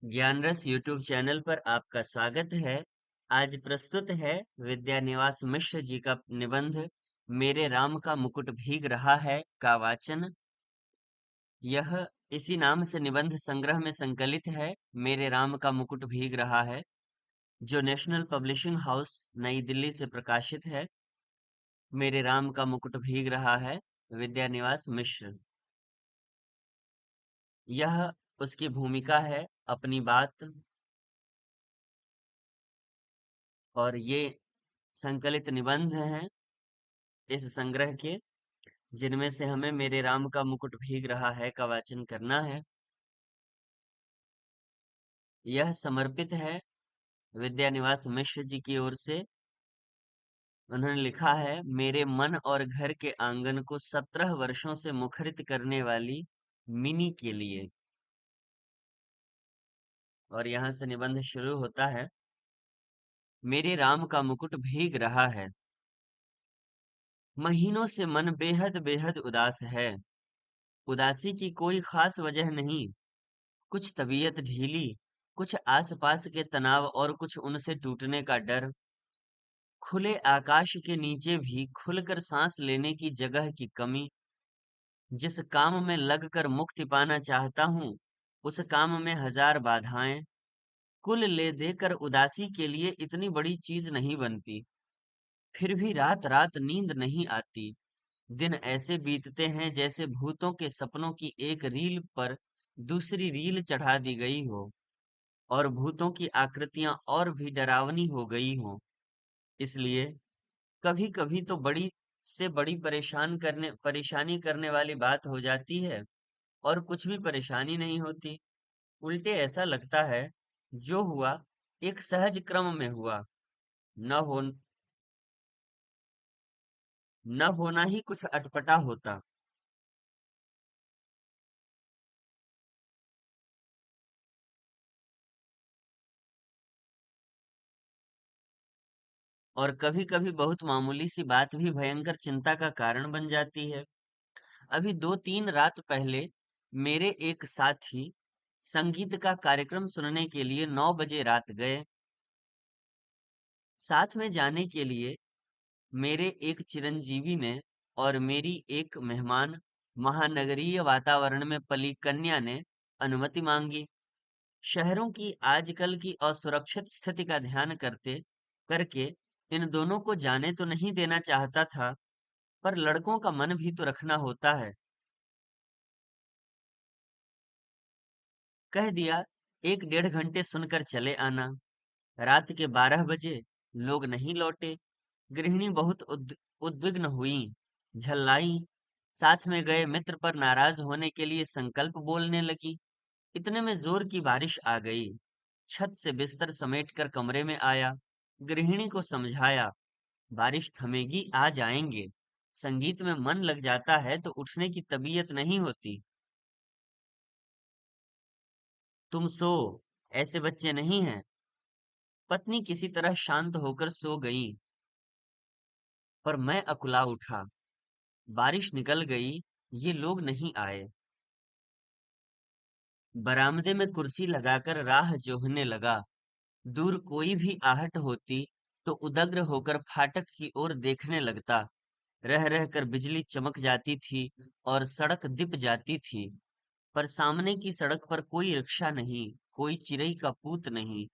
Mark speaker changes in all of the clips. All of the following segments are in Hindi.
Speaker 1: ज्ञानरस यूट्यूब चैनल पर आपका स्वागत है। आज प्रस्तुत है विद्यानिवास मिश्र जी का निबंध मेरे राम का मुकुट भीग रहा है का वाचन। यह इसी नाम से निबंध संग्रह में संकलित है। मेरे राम का मुकुट भीग रहा है, जो नेशनल पब्लिशिंग हाउस नई दिल्ली से प्रकाशित है। मेरे राम का मुकुट भीग रहा है, विद्यानिवास मिश्र। यह उसकी भूमिका है, अपनी बात। और ये संकलित निबंध हैं इस संग्रह के, जिनमें से हमें मेरे राम का मुकुट भीग रहा है का वाचन करना है। यह समर्पित है विद्यानिवास मिश्र जी की ओर से। उन्होंने लिखा है, मेरे मन और घर के आंगन को 17 वर्षों से मुखरित करने वाली मिनी के लिए। और यहाँ से निबंध शुरू होता है। मेरे राम का मुकुट भीग रहा है, महीनों से मन बेहद बेहद उदास है। उदासी की कोई खास वजह नहीं, कुछ तबीयत ढीली, कुछ आसपास के तनाव और कुछ उनसे टूटने का डर। खुले आकाश के नीचे भी खुलकर सांस लेने की जगह की कमी। जिस काम में लगकर मुक्ति पाना चाहता हूँ, उस काम में हजार बाधाएं। कुल ले देकर उदासी के लिए इतनी बड़ी चीज नहीं बनती। फिर भी रात रात नींद नहीं आती। दिन ऐसे बीतते हैं जैसे भूतों के सपनों की एक रील पर दूसरी रील चढ़ा दी गई हो, और भूतों की आकृतियां और भी डरावनी हो गई हों। इसलिए कभी-कभी तो बड़ी से बड़ी परेशानी करने वाली बात हो जाती है, और कुछ भी परेशानी नहीं होती। उल्टे ऐसा लगता है, जो हुआ एक सहज क्रम में हुआ। न हो न होना ही कुछ अटपटा होता। और कभी-कभी बहुत मामूली सी बात भी भयंकर चिंता का कारण बन जाती है। अभी 2-3 रात पहले मेरे एक साथी संगीत का कार्यक्रम सुनने के लिए 9 बजे रात गए। साथ में जाने के लिए मेरे एक चिरंजीवी ने और मेरी एक मेहमान, महानगरीय वातावरण में पली कन्या ने अनुमति मांगी। शहरों की आजकल की असुरक्षित स्थिति का ध्यान करके इन दोनों को जाने तो नहीं देना चाहता था, पर लड़कों का मन भी तो रखना होता है। कह दिया, 1-1.5 घंटे सुनकर चले आना। रात के 12 बजे लोग नहीं लौटे। गृहिणी बहुत उद्विग्न हुई, झल्लाई। साथ में गए मित्र पर नाराज होने के लिए संकल्प बोलने लगी। इतने में जोर की बारिश आ गई। छत से बिस्तर समेटकर कमरे में आया। गृहिणी को समझाया, बारिश थमेगी, आ जाएंगे। संगीत में मन लग जाता है तो उठने की तबीयत नहीं होती। तुम सो, ऐसे बच्चे नहीं हैं। पत्नी किसी तरह शांत होकर सो गई, पर मैं अकुला उठा। बारिश निकल गई, ये लोग नहीं आए। बरामदे में कुर्सी लगाकर राह जोहने लगा। दूर कोई भी आहट होती तो उदग्र होकर फाटक की ओर देखने लगता। रह रहकर बिजली चमक जाती थी और सड़क दिप जाती थी, पर सामने की सड़क पर कोई रिक्शा नहीं, कोई चिरई का पूत नहीं।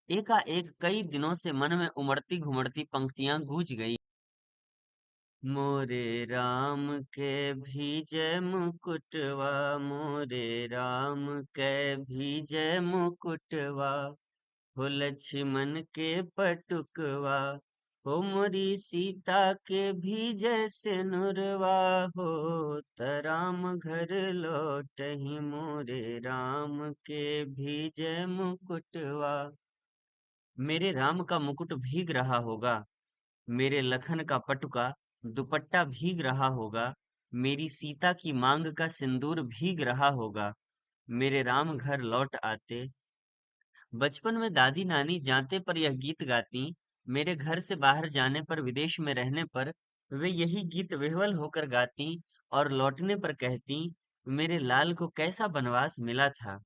Speaker 1: एकाएक कई दिनों से मन में उमड़ती घुमड़ती पंक्तियां गूंज गई। मोरे राम के भीजे मुकुटवा, मोरे राम के भीजे मुकुटवा, हो लक्ष्मण के पटुकवा, हो मोरी सीता के भीजे सिनुरवा, हो त राम घर लौटहि, मोरे राम के भीजे मुकुटवा। मेरे राम का मुकुट भीग रहा होगा, मेरे लखन का पटुका दुपट्टा भीग रहा होगा, मेरी सीता की मांग का सिंदूर भीग रहा होगा। मेरे राम घर लौट आते। बचपन में दादी नानी जाते पर यह गीत गाती। मेरे घर से बाहर जाने पर, विदेश में रहने पर वे यही गीत विह्वल होकर गाती और लौटने पर कहती, मेरे लाल को कैसा बनवास मिला था।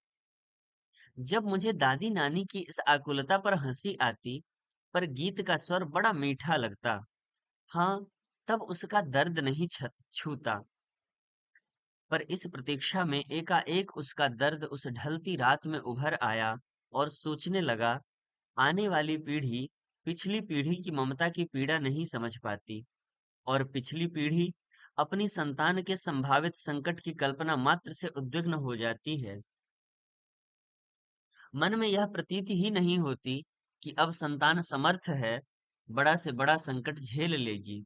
Speaker 1: जब मुझे दादी नानी की इस आकुलता पर हंसी आती, पर गीत का स्वर बड़ा मीठा लगता। हाँ, तब उसका दर्द नहीं छूता, पर इस प्रतीक्षा में एकाएक उसका दर्द उस ढलती रात में उभर आया और सोचने लगा, आने वाली पीढ़ी पिछली पीढ़ी की ममता की पीड़ा नहीं समझ पाती, और पिछली पीढ़ी अपनी संतान के संभावित संकट की कल्पना मात्र से उद्विग्न हो जाती है। मन में यह प्रतीति ही नहीं होती कि अब संतान समर्थ है, बड़ा से बड़ा संकट झेल लेगी।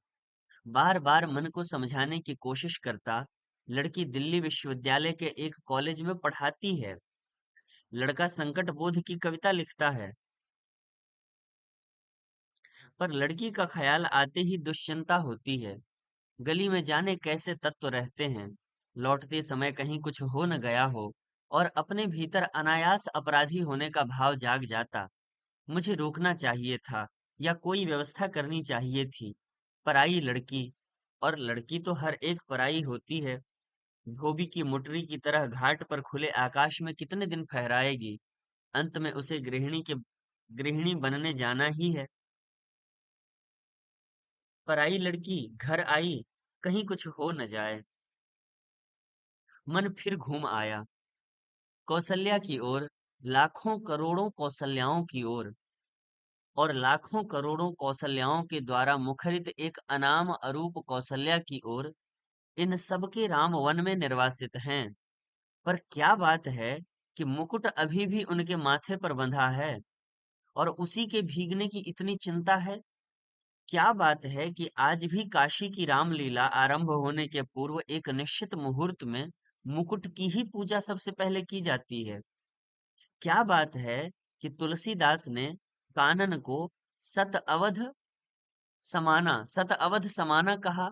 Speaker 1: बार बार मन को समझाने की कोशिश करता, लड़की दिल्ली विश्वविद्यालय के एक कॉलेज में पढ़ाती है, लड़का संकट बोध की कविता लिखता है, पर लड़की का ख्याल आते ही दुश्चिंता होती है। गली में जाने कैसे तत्व रहते हैं, लौटते समय कहीं कुछ हो न गया हो, और अपने भीतर अनायास अपराधी होने का भाव जाग जाता। मुझे रोकना चाहिए था, या कोई व्यवस्था करनी चाहिए थी। पराई लड़की, और लड़की तो हर एक पराई होती है, धोबी की मुटरी की तरह घाट पर खुले आकाश में कितने दिन फहराएगी। अंत में उसे गृहिणी बनने जाना ही है। पराई लड़की घर आई, कहीं कुछ हो न जाए। मन फिर घूम आया कौशल्या की ओर, लाखों करोड़ों कौशल्याओं की ओर, और लाखों करोड़ों कौशल्याओं के द्वारा मुखरित एक अनाम अरूप कौशल्या की ओर। इन सबके राम वन में निर्वासित हैं, पर क्या बात है कि मुकुट अभी भी उनके माथे पर बंधा है, और उसी के भीगने की इतनी चिंता है। क्या बात है कि आज भी काशी की रामलीला आरंभ होने के पूर्व एक निश्चित मुहूर्त में मुकुट की ही पूजा सबसे पहले की जाती है। क्या बात है कि तुलसीदास ने कानन को सत अवध सत अवध समाना कहा,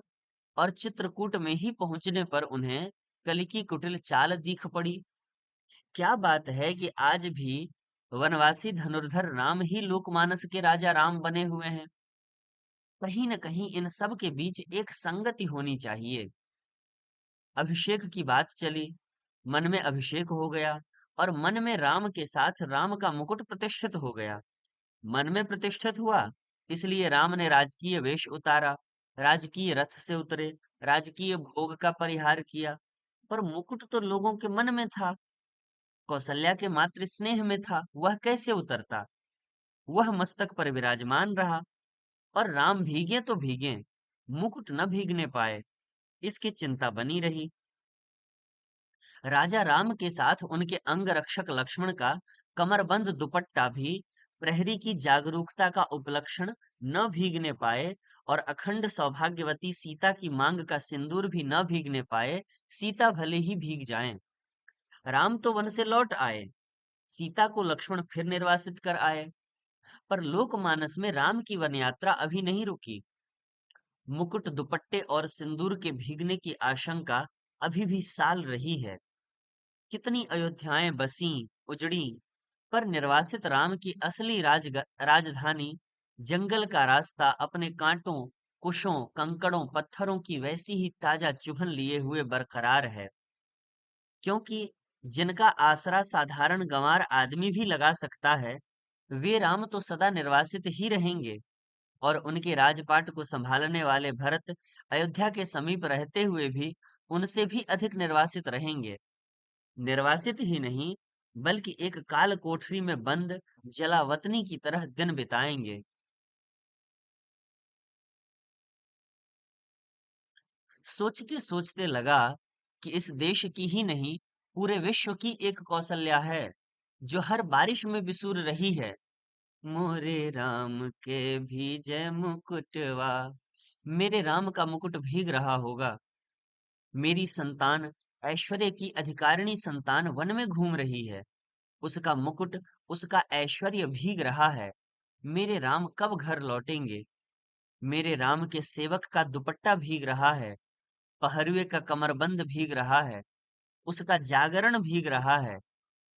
Speaker 1: और चित्रकूट में ही पहुंचने पर उन्हें कली की कुटिल चाल दीख पड़ी। क्या बात है कि आज भी वनवासी धनुर्धर राम ही लोकमानस के राजा राम बने हुए हैं। कहीं न कहीं इन सब के बीच एक संगति होनी चाहिए। अभिषेक की बात चली, मन में अभिषेक हो गया, और मन में राम के साथ राम का मुकुट प्रतिष्ठित हो गया। मन में प्रतिष्ठित हुआ, इसलिए राम ने राजकीय वेश उतारा, राजकीय रथ से उतरे, राजकीय भोग का परिहार किया। पर मुकुट तो लोगों के मन में था, कौशल्या के मातृ स्नेह में था, वह कैसे उतरता? वह मस्तक पर विराजमान रहा, और राम भीगे तो भीगे, मुकुट न भीगने पाए, इसकी चिंता बनी रही। राजा राम के साथ उनके अंग रक्षक लक्ष्मण का कमरबंद दुपट्टा भी प्रहरी की जागरूकता का उपलक्षण न भीगने पाए, और अखंड सौभाग्यवती सीता की मांग का सिंदूर भी न भीगने पाए। सीता भले ही भीग जाएं। राम तो वन से लौट आए, सीता को लक्ष्मण फिर निर्वासित कर आए, पर लोकमानस में राम की वन यात्रा अभी नहीं रुकी। मुकुट दुपट्टे और सिंदूर के भीगने की आशंका अभी भी साल रही है। कितनी अयोध्याएं बसीं, उजड़ी, पर निर्वासित राम की असली राजधानी, जंगल का रास्ता अपने कांटों, कुशों, कंकड़ों, पत्थरों की वैसी ही ताजा चुभन लिए हुए बरकरार है। क्योंकि जिनका आसरा साधारण गंवार आदमी भी लगा सकता है, वे राम तो सदा निर्वासित ही रहेंगे, और उनके राजपाट को संभालने वाले भरत अयोध्या के समीप रहते हुए भी उनसे भी अधिक निर्वासित रहेंगे। निर्वासित ही नहीं, बल्कि एक काल कोठरी में बंद जलावतनी की तरह दिन बिताएंगे। सोचते सोचते लगा कि इस देश की ही नहीं, पूरे विश्व की एक कौशल्या है, जो हर बारिश में बिसूर रही है। मोरे राम के भीजे मुकुटवा, मेरे राम का मुकुट भीग रहा होगा। मेरी संतान, ऐश्वर्य की अधिकारिणी संतान वन में घूम रही है, उसका मुकुट, उसका ऐश्वर्य भीग रहा है। मेरे राम कब घर लौटेंगे? मेरे राम के सेवक का दुपट्टा भीग रहा है, पहरुए का कमरबंद भीग रहा है, उसका जागरण भीग रहा है।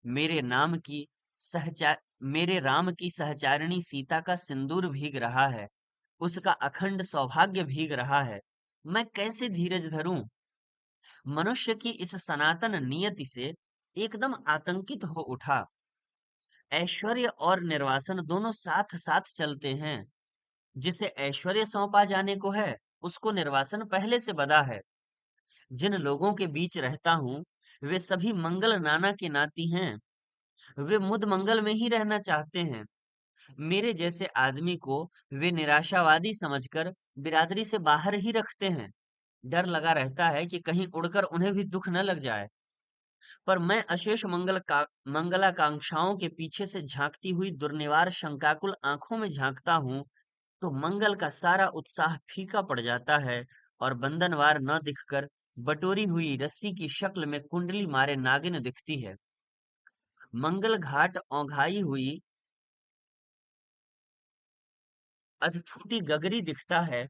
Speaker 1: मेरे नाम की सहचा मेरे राम की सहचारिणी सीता का सिंदूर भीग रहा है, उसका अखंड सौभाग्य भीग रहा है। मैं कैसे धीरज धरूं? मनुष्य की इस सनातन नियति से एकदम आतंकित हो उठा। ऐश्वर्य और निर्वासन दोनों साथ साथ चलते हैं। जिसे ऐश्वर्य सौंपा जाने को है, उसको निर्वासन पहले से बंधा है। जिन लोगों के बीच रहता हूँ, वे सभी मंगल नाना के नाती हैं। वे मुद मंगल में ही रहना चाहते हैं। मेरे जैसे आदमी को वे निराशावादी समझकर बिरादरी से बाहर ही रखते हैं। डर लगा रहता है कि कहीं उड़कर उन्हें भी दुख न लग जाए। पर मैं अशेष मंगलाकांक्षाओं के पीछे से झांकती हुई दुर्निवार शंकाकुल आंखों में झांकता हूँ, तो मंगल का सारा उत्साह फीका पड़ जाता है और बंधनवार न दिखकर बटोरी हुई रस्सी की शक्ल में कुंडली मारे नागिन दिखती है। मंगल घाट औंघाई हुई अधफूटी गगरी दिखता है।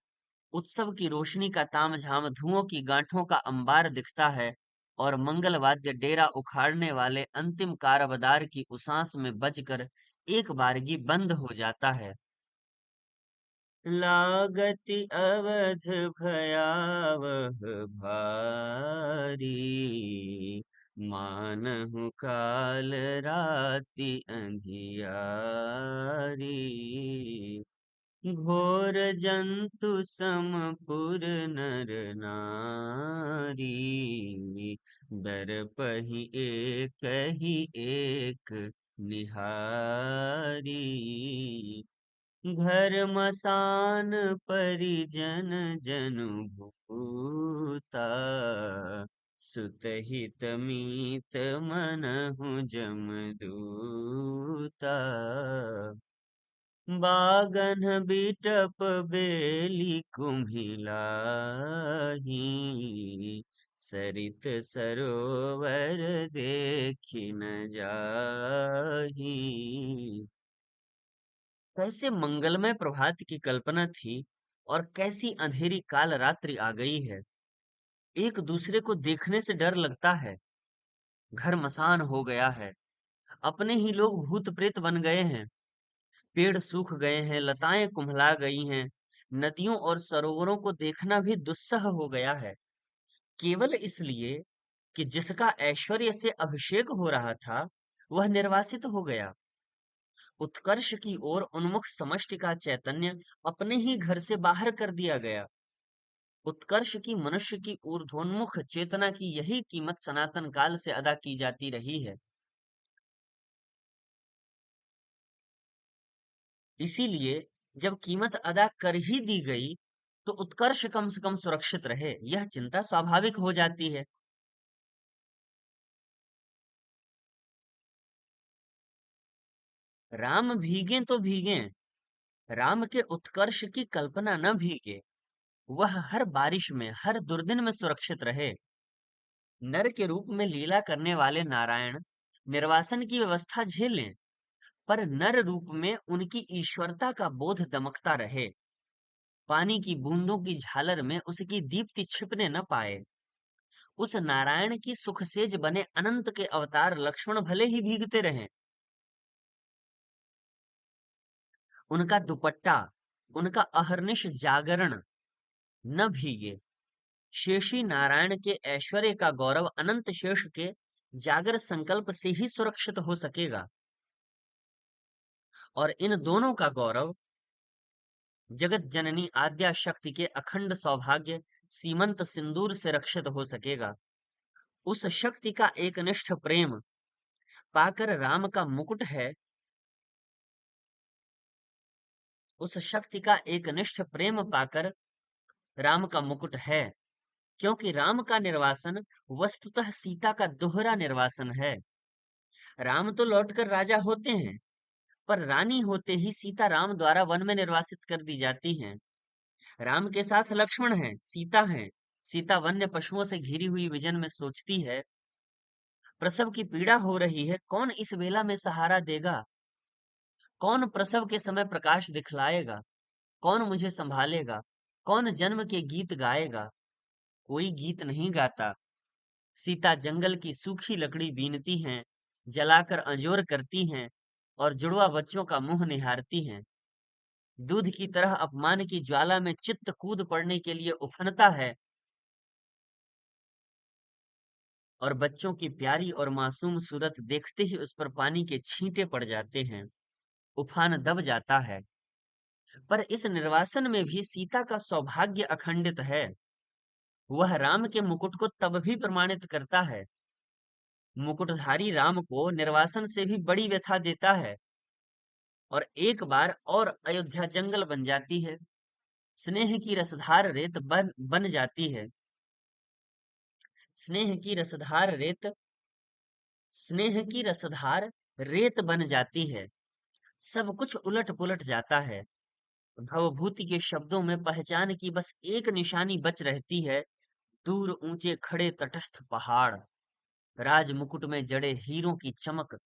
Speaker 1: उत्सव की रोशनी का तामझाम धुओं की गांठों का अंबार दिखता है और मंगल वाद्य डेरा उखाड़ने वाले अंतिम कारबदार की उसास में बजकर एक बारगी बंद हो जाता है। लागति अवध भयावह भारी, मानहु काल राति अंधियारी। घोर जंतु समपुर नर नारी, दर्पहि एकहि एक निहारी। घर मसान परिजन जनु भूता, सुतहित मीत मनहु जमदूता। बागन बिटप बेली कुम्हिलाही, सरित सरोवर देखि न जाही। कैसे मंगलमय प्रभात की कल्पना थी और कैसी अंधेरी काल रात्रि आ गई है। एक दूसरे को देखने से डर लगता है। घर मसान हो गया है। अपने ही लोग भूत प्रेत बन गए हैं। पेड़ सूख गए हैं, लताएं कुम्हला गई हैं। नदियों और सरोवरों को देखना भी दुस्सह हो गया है, केवल इसलिए कि जिसका ऐश्वर्य से अभिषेक हो रहा था, वह निर्वासित हो गया। उत्कर्ष की ओर उन्मुख समष्टि का चैतन्य अपने ही घर से बाहर कर दिया गया। उत्कर्ष की मनुष्य की ऊर्ध्वोन्मुख चेतना की यही कीमत सनातन काल से अदा की जाती रही है। इसीलिए जब कीमत अदा कर ही दी गई, तो उत्कर्ष कम से कम सुरक्षित रहे, यह चिंता स्वाभाविक हो जाती है। राम भीगे तो भीगे, राम के उत्कर्ष की कल्पना न भीगे। वह हर बारिश में, हर दुर्दिन में सुरक्षित रहे। नर के रूप में लीला करने वाले नारायण निर्वासन की व्यवस्था झेल लें, पर नर रूप में उनकी ईश्वरता का बोध दमकता रहे। पानी की बूंदों की झालर में उसकी दीप्ति छिपने न पाए। उस नारायण की सुख सेज बने अनंत के अवतार लक्ष्मण भले ही भीगते रहें, उनका दुपट्टा, उनका अहर्निश जागरण न भीगे। शेषी नारायण के ऐश्वर्य का गौरव अनंत शेष के जागर संकल्प से ही सुरक्षित हो सकेगा, और इन दोनों का गौरव जगत जननी आद्या शक्ति के अखंड सौभाग्य सीमंत सिंदूर से रक्षित हो सकेगा। उस शक्ति का एकनिष्ठ प्रेम पाकर राम का मुकुट है, उस शक्ति का एकनिष्ठ प्रेम पाकर राम का मुकुट है, क्योंकि राम का निर्वासन वस्तुतः सीता का दोहरा निर्वासन है। राम तो लौटकर राजा होते हैं, पर रानी होते ही सीता राम द्वारा वन में निर्वासित कर दी जाती हैं। राम के साथ लक्ष्मण हैं, सीता हैं। सीता वन्य पशुओं से घिरी हुई विजन में सोचती है, प्रसव की पीड़ा हो रही है, कौन इस वेला में सहारा देगा? कौन प्रसव के समय प्रकाश दिखलाएगा? कौन मुझे संभालेगा? कौन जन्म के गीत गाएगा? कोई गीत नहीं गाता। सीता जंगल की सूखी लकड़ी बीनती हैं, जलाकर अंजोर करती हैं और जुड़वा बच्चों का मुंह निहारती हैं। दूध की तरह अपमान की ज्वाला में चित्त कूद पड़ने के लिए उफनता है, और बच्चों की प्यारी और मासूम सूरत देखते ही उस पर पानी के छींटे पड़ जाते हैं। उफान दब जाता है। पर इस निर्वासन में भी सीता का सौभाग्य अखंडित है। वह राम के मुकुट को तब भी प्रमाणित करता है। मुकुटधारी राम को निर्वासन से भी बड़ी व्यथा देता है। और एक बार और अयोध्या जंगल बन जाती है। स्नेह की रसधार रेत बन बन जाती है। स्नेह की रसधार रेत स्नेह की रसधार रेत बन जाती है। सब कुछ उलट पुलट जाता है। भवभूति के शब्दों में पहचान की बस एक निशानी बच रहती है। दूर ऊंचे खड़े तटस्थ पहाड़, राज मुकुट में जड़े हीरों की चमक,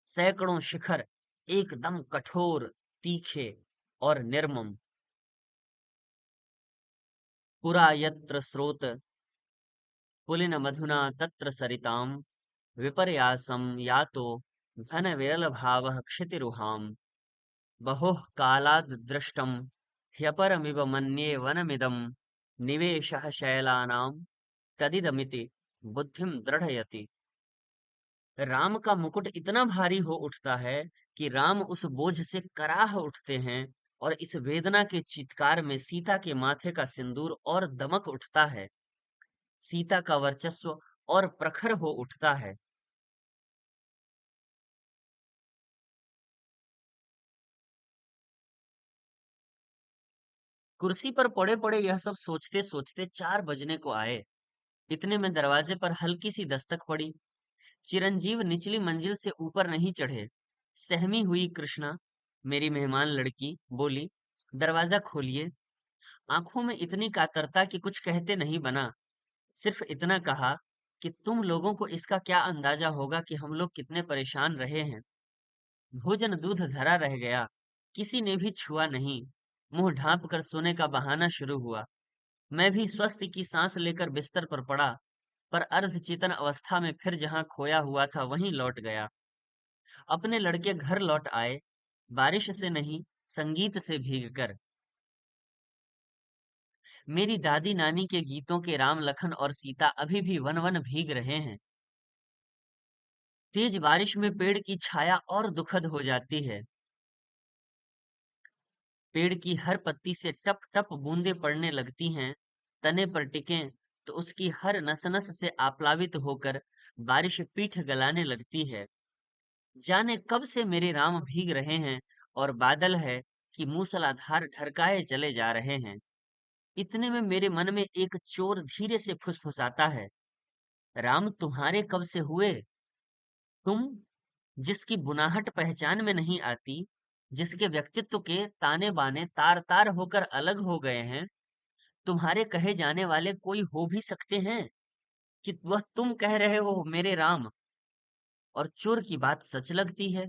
Speaker 1: सैकड़ों शिखर एकदम कठोर, तीखे और निर्मम। पुरा यत्र स्रोत पुलिन मधुना तत्र सरिताम, विपर्यासम यातो घन विरल भावः क्षितिरुहाम। बहोः कालाद् दृष्टं ह्यपरमिव मन्ये वनमिदं, निवेशः शैलानां तदिदमिति बुद्धिम दृढ़यति। राम का मुकुट इतना भारी हो उठता है कि राम उस बोझ से कराह उठते हैं। और इस वेदना के चीत्कार में सीता के माथे का सिंदूर और दमक उठता है। सीता का वर्चस्व और प्रखर हो उठता है। कुर्सी पर पड़े पड़े यह सब सोचते सोचते 4 बजने को आए। इतने में दरवाजे पर हल्की सी दस्तक पड़ी। चिरंजीव निचली मंजिल से ऊपर नहीं चढ़े। सहमी हुई कृष्णा, मेरी मेहमान लड़की, बोली, दरवाजा खोलिए। आंखों में इतनी कातरता कि कुछ कहते नहीं बना। सिर्फ इतना कहा कि तुम लोगों को इसका क्या अंदाजा होगा कि हम लोग कितने परेशान रहे हैं। भोजन दूध धरा रह गया। किसी ने भी छुआ नहीं। मुंह ढांप कर सोने का बहाना शुरू हुआ। मैं भी स्वस्ति की सांस लेकर बिस्तर पर पड़ा। पर अर्धचेतन अवस्था में फिर जहां खोया हुआ था वहीं लौट गया। अपने लड़के घर लौट आए। बारिश से नहीं, संगीत से भीग कर। मेरी दादी नानी के गीतों के राम लखन और सीता अभी भी वन वन भीग रहे हैं। तेज बारिश में पेड़ की छाया और दुखद हो जाती है। पेड़ की हर पत्ती से टप टप बूंदें पड़ने लगती हैं। तने पर टिकें तो उसकी हर नस नस से आप्लावित होकर बारिश पीठ गलाने लगती है। जाने कब से मेरे राम भीग रहे हैं। और बादल है कि मूसलाधार ढरकाए चले जा रहे हैं। इतने में मेरे मन में एक चोर धीरे से फुसफुसाता है, राम तुम्हारे कब से हुए? तुम जिसकी बुनाहट पहचान में नहीं आती, जिसके व्यक्तित्व के ताने बाने तार तार होकर अलग हो गए हैं, तुम्हारे कहे जाने वाले कोई हो भी सकते हैं कि वह तुम कह रहे हो मेरे राम? और चोर की बात सच लगती है।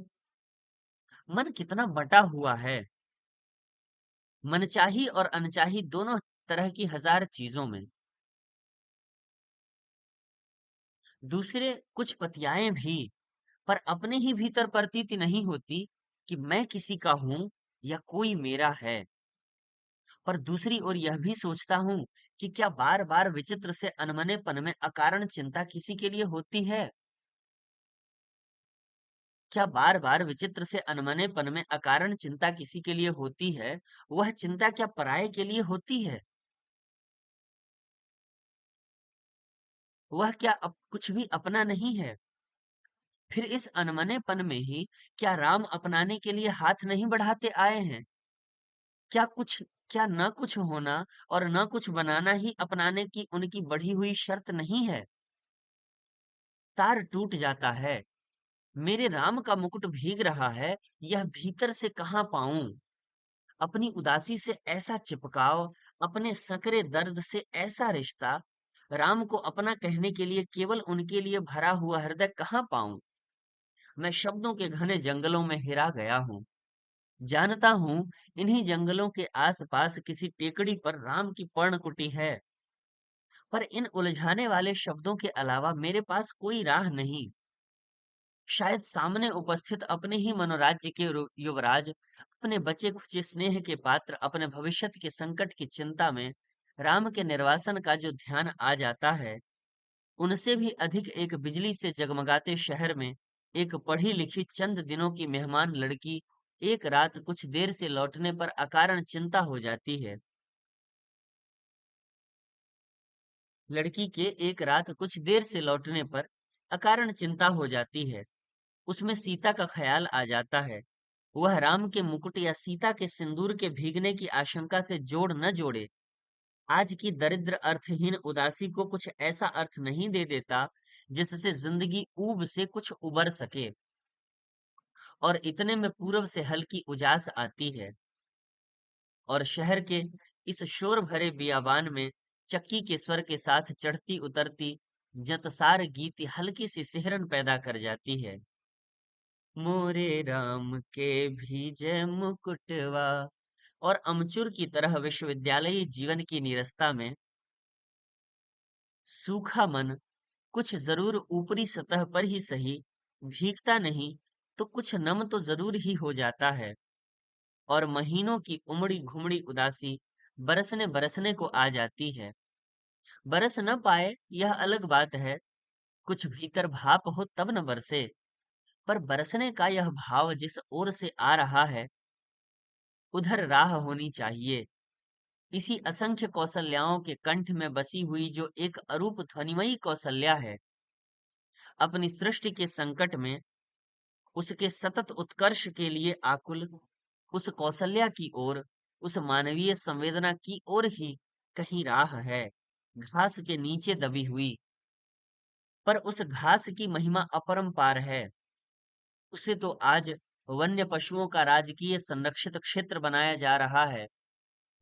Speaker 1: मन कितना बटा हुआ है, मनचाही और अनचाही दोनों तरह की हजार चीजों में। दूसरे कुछ पतियाएं भी, पर अपने ही भीतर प्रतीति नहीं होती कि मैं किसी का हूं या कोई मेरा है। पर दूसरी ओर यह भी सोचता हूँ कि क्या बार बार विचित्र से अनमनेपन में अकारण चिंता किसी के लिए होती है? क्या बार बार विचित्र से अनमनेपन में अकारण चिंता किसी के लिए होती है? वह चिंता क्या पराये के लिए होती है? वह क्या कुछ भी अपना नहीं है? फिर इस अनमनेपन में ही क्या राम अपनाने के लिए हाथ नहीं बढ़ाते आए हैं? क्या कुछ क्या न कुछ होना और न कुछ बनाना ही अपनाने की उनकी बढ़ी हुई शर्त नहीं है? तार टूट जाता है। मेरे राम का मुकुट भीग रहा है, यह भीतर से कहाँ पाऊं? अपनी उदासी से ऐसा चिपकाव, अपने सकरे दर्द से ऐसा रिश्ता, राम को अपना कहने के लिए केवल उनके लिए भरा हुआ हृदय कहाँ पाऊं? मैं शब्दों के घने जंगलों में हिरा गया हूँ। जानता हूँ इन्हीं जंगलों के आसपास किसी टेकड़ी पर राम की पर्णकुटी है। पर इन उलझाने वाले शब्दों के अलावा मेरे पास कोई राह नहीं। शायद सामने उपस्थित अपने ही मनोराज्य के युवराज, अपने बचे खुचे स्नेह के पात्र, अपने भविष्यत के संकट की चिंता में राम के निर्वासन का जो ध्यान आ जाता है, उनसे भी अधिक एक बिजली से जगमगाते शहर में एक पढ़ी लिखी चंद दिनों की मेहमान लड़की एक रात कुछ देर से लौटने पर अकारण चिंता हो जाती है। लड़की के एक रात कुछ देर से लौटने पर अकारण चिंता हो जाती है। उसमें सीता का ख्याल आ जाता है। वह राम के मुकुट या सीता के सिंदूर के भीगने की आशंका से जोड़ न जोड़े। आज की दरिद्र अर्थहीन उदासी को कुछ ऐसा अर्थ नहीं दे देता जिससे जिंदगी ऊब से कुछ उबर सके। और इतने में पूरब से हल्की उजास आती है और शहर के इस शोर भरे बियाबान में चक्की के स्वर के साथ चढ़ती उतरती जतसार गीति हल्की सी सिहरन पैदा कर जाती है। मोरे राम के भीजे मुकुटवा। और अमचूर की तरह विश्वविद्यालयी जीवन की नीरसता में सूखा मन कुछ जरूर ऊपरी सतह पर ही सही भीगता नहीं तो कुछ नम तो जरूर ही हो जाता है। और महीनों की उमड़ी घुमड़ी उदासी बरसने बरसने को आ जाती है। बरस न पाए यह अलग बात है, कुछ भीतर भाप हो तब न बरसे। पर बरसने का यह भाव जिस ओर से आ रहा है उधर राह होनी चाहिए। इसी असंख्य कौशल्याओं के कंठ में बसी हुई जो एक अरूप ध्वनिमयी कौशल्या है, अपनी सृष्टि के संकट में उसके सतत उत्कर्ष के लिए आकुल, उस कौशल्या की ओर, उस मानवीय संवेदना की ओर ही कहीं राह है, घास के नीचे दबी हुई। पर उस घास की महिमा अपरंपार है। उसे तो आज वन्य पशुओं का राजकीय संरक्षित क्षेत्र बनाया जा रहा है।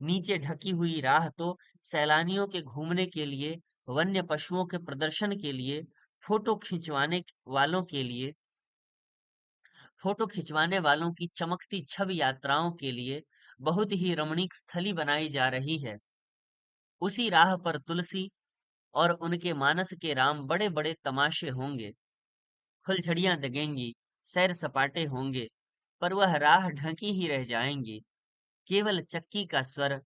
Speaker 1: नीचे ढकी हुई राह तो सैलानियों के घूमने के लिए, वन्य पशुओं के प्रदर्शन के लिए, फोटो खिंचवाने वालों के लिए, फोटो खिंचवाने वालों की चमकती छवि यात्राओं के लिए बहुत ही रमणीक स्थली बनाई जा रही है। उसी राह पर तुलसी और उनके मानस के राम बड़े बड़े तमाशे होंगे, फुलझड़ियां दगेंगी, सैर सपाटे होंगे, पर वह राह ढकी ही रह जाएंगी। केवल चक्की का स्वर,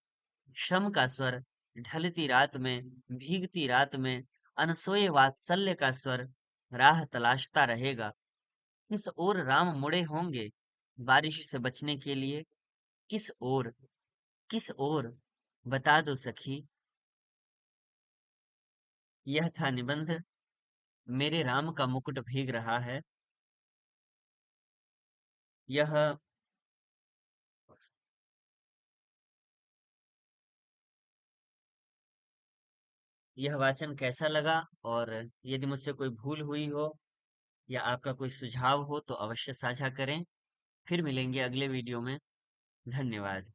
Speaker 1: श्रम का स्वर, ढलती रात में, भीगती रात में, अनसोए वात्सल्य का स्वर राह तलाशता रहेगा। किस ओर राम मुड़े होंगे बारिश से बचने के लिए? किस ओर? किस ओर? बता दो सखी। यह था निबंध मेरे राम का मुकुट भीग रहा है। यह यह वाचन कैसा लगा? और यदि मुझसे कोई भूल हुई हो या आपका कोई सुझाव हो तो अवश्य साझा करें। फिर मिलेंगे अगले वीडियो में। धन्यवाद।